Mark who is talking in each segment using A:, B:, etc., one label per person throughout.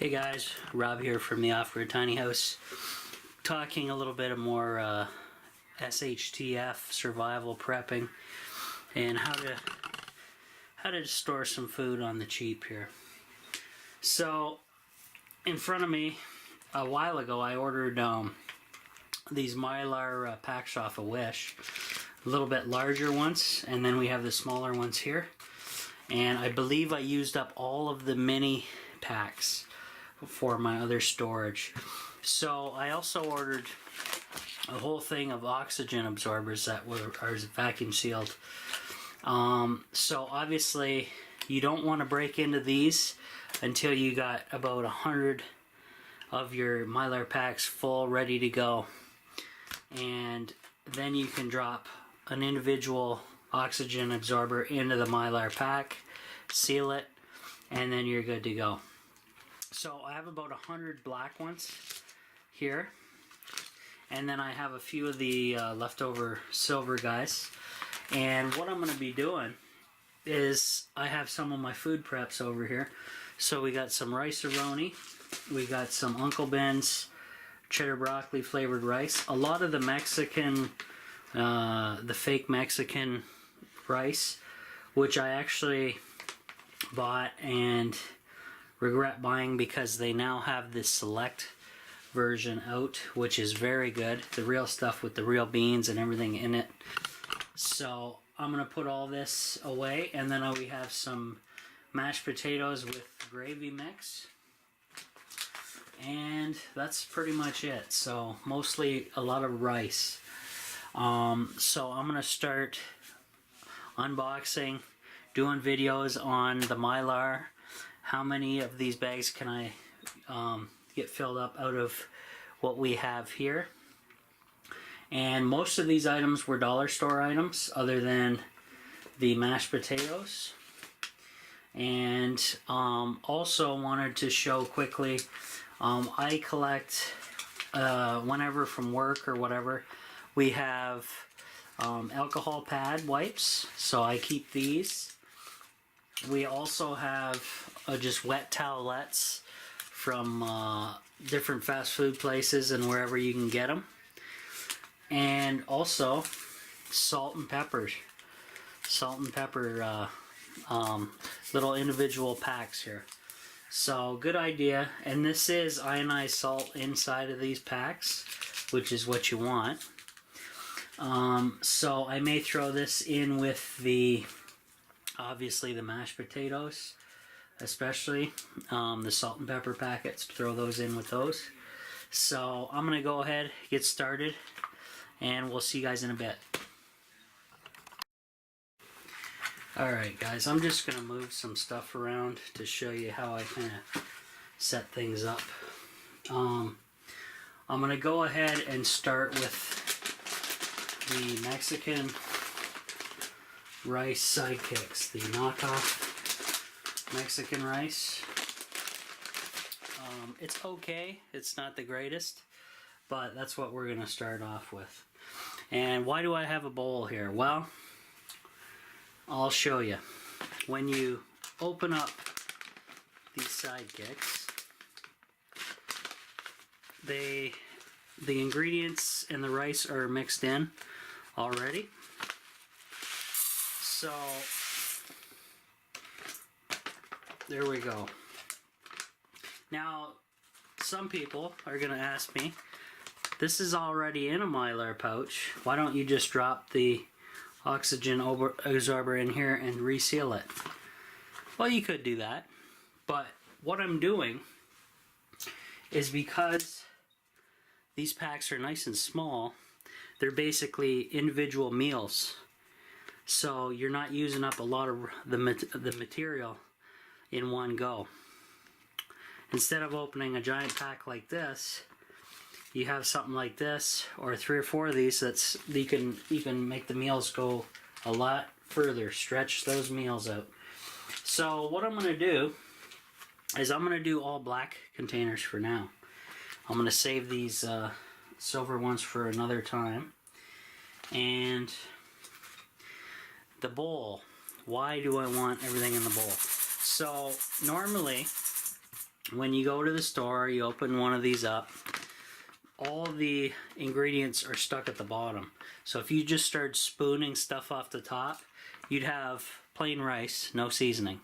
A: Hey guys, Rob here from the Off-Road Tiny House, talking a little bit more SHTF survival prepping and how to store some food on the cheap here. So in front of me a while ago I ordered these Mylar packs off of Wish, a little bit larger ones, and then we have the smaller ones here, and I believe I used up all of the mini packs for my other storage. So I also ordered a whole thing of oxygen absorbers that are vacuum sealed. So obviously you don't want to break into these until you got about 100 of your Mylar packs full, ready to go, and then you can drop an individual oxygen absorber into the Mylar pack, seal it, and then you're good to go. So I have about 100 black ones here, and then I have a few of the leftover silver guys. And what I'm going to be doing is I have some of my food preps over here. So we got some rice-a-roni, we got some Uncle Ben's cheddar broccoli flavored rice, a lot of the Mexican, the fake Mexican rice, which I actually bought and regret buying because they now have this select version out, which is very good, the real stuff with the real beans and everything in it. So I'm gonna put all this away, and then we have some mashed potatoes with gravy mix, and that's pretty much it. So mostly a lot of rice. So I'm gonna start unboxing, doing videos on the Mylar. How many of these bags can I get filled up out of what we have here? And most of these items were dollar store items, other than the mashed potatoes. And also wanted to show quickly, I collect whenever from work or whatever, we have alcohol pad wipes, so I keep these. We also have just wet towelettes from different fast food places and wherever you can get them. And also salt and pepper little individual packs here. So good idea. And this is ionized salt inside of these packs, which is what you want. So I may throw this in with the, obviously, the mashed potatoes, especially the salt and pepper packets, throw those in with those. So I'm gonna go ahead, get started, and we'll see you guys in a bit. Alright guys, I'm just gonna move some stuff around to show you how I kind of set things up. I'm gonna go ahead and start with the Mexican rice sidekicks, the knockoff Mexican rice. It's okay, it's not the greatest, but that's what we're gonna start off with. And why do I have a bowl here? Well, I'll show you. When you open up these sidekicks, the ingredients and the rice are mixed in already. So there we go. Now some people are going to ask me, this is already in a Mylar pouch, why don't you just drop the oxygen absorber in here and reseal it? Well, you could do that, but what I'm doing is, because these packs are nice and small, they're basically individual meals, so you're not using up a lot of the material in one go. Instead of opening a giant pack like this, you have something like this, or 3 or 4 of these, that's you can make the meals go a lot further, stretch those meals out. So what I'm going to do is I'm going to do all black containers for now. I'm going to save these silver ones for another time. And the bowl, why do I want everything in the bowl? So normally when you go to the store, you open one of these up, all the ingredients are stuck at the bottom. So if you just started spooning stuff off the top, you'd have plain rice, no seasoning.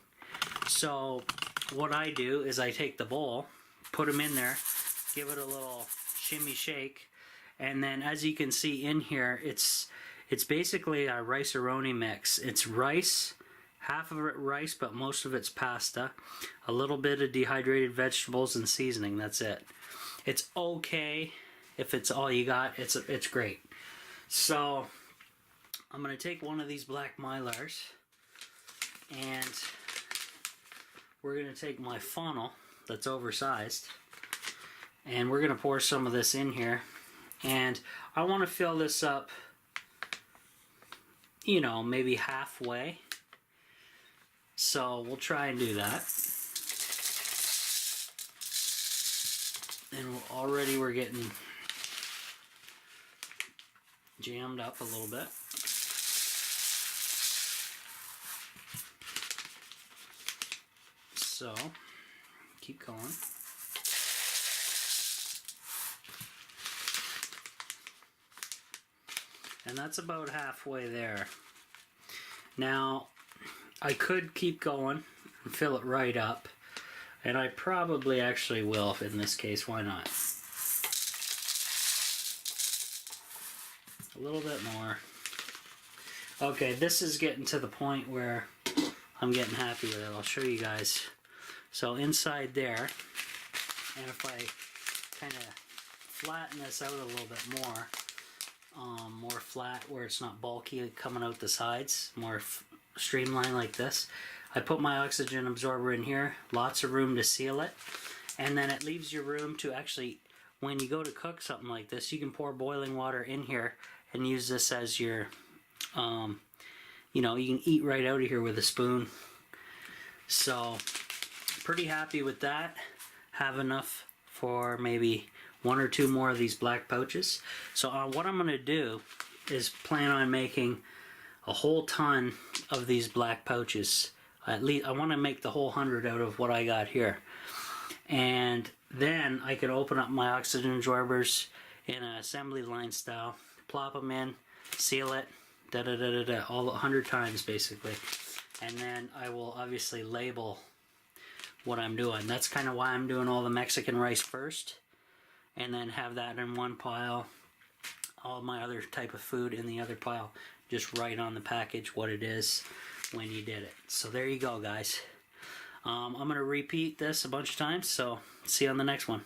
A: So what I do is I take the bowl, put them in there, give it a little shimmy shake, and then as you can see in here, it's basically a rice-a-roni mix. It's rice, half of it rice, but most of it's pasta, a little bit of dehydrated vegetables and seasoning. That's it. It's okay if it's all you got. It's great. So I'm gonna take one of these black Mylars, and we're gonna take my funnel that's oversized, and we're gonna pour some of this in here. And I want to fill this up, you know, maybe halfway. So we'll try and do that. And already we're getting jammed up a little bit. So keep going. And that's about halfway there. Now, I could keep going and fill it right up, and I probably actually will in this case. Why not? A little bit more. Okay, this is getting to the point where I'm getting happy with it. I'll show you guys. So inside there, and if I kind of flatten this out a little bit more, more flat where it's not bulky coming out the sides, more streamlined like this. I put my oxygen absorber in here, lots of room to seal it, and then it leaves you room to actually, when you go to cook something like this, you can pour boiling water in here and use this as your, you know, you can eat right out of here with a spoon. So pretty happy with that. Have enough for maybe one or two more of these black pouches. So what I'm going to do is plan on making a whole ton of these black pouches. At least I want to make the whole 100 out of what I got here. And then I can open up my oxygen absorbers in an assembly line style, plop them in, seal it, all 100 times basically. And then I will obviously label what I'm doing. That's kind of why I'm doing all the Mexican rice first, and then have that in one pile, all my other type of food in the other pile. Just write on the package what it is when you did it. So there you go, guys. I'm going to repeat this a bunch of times, so see you on the next one.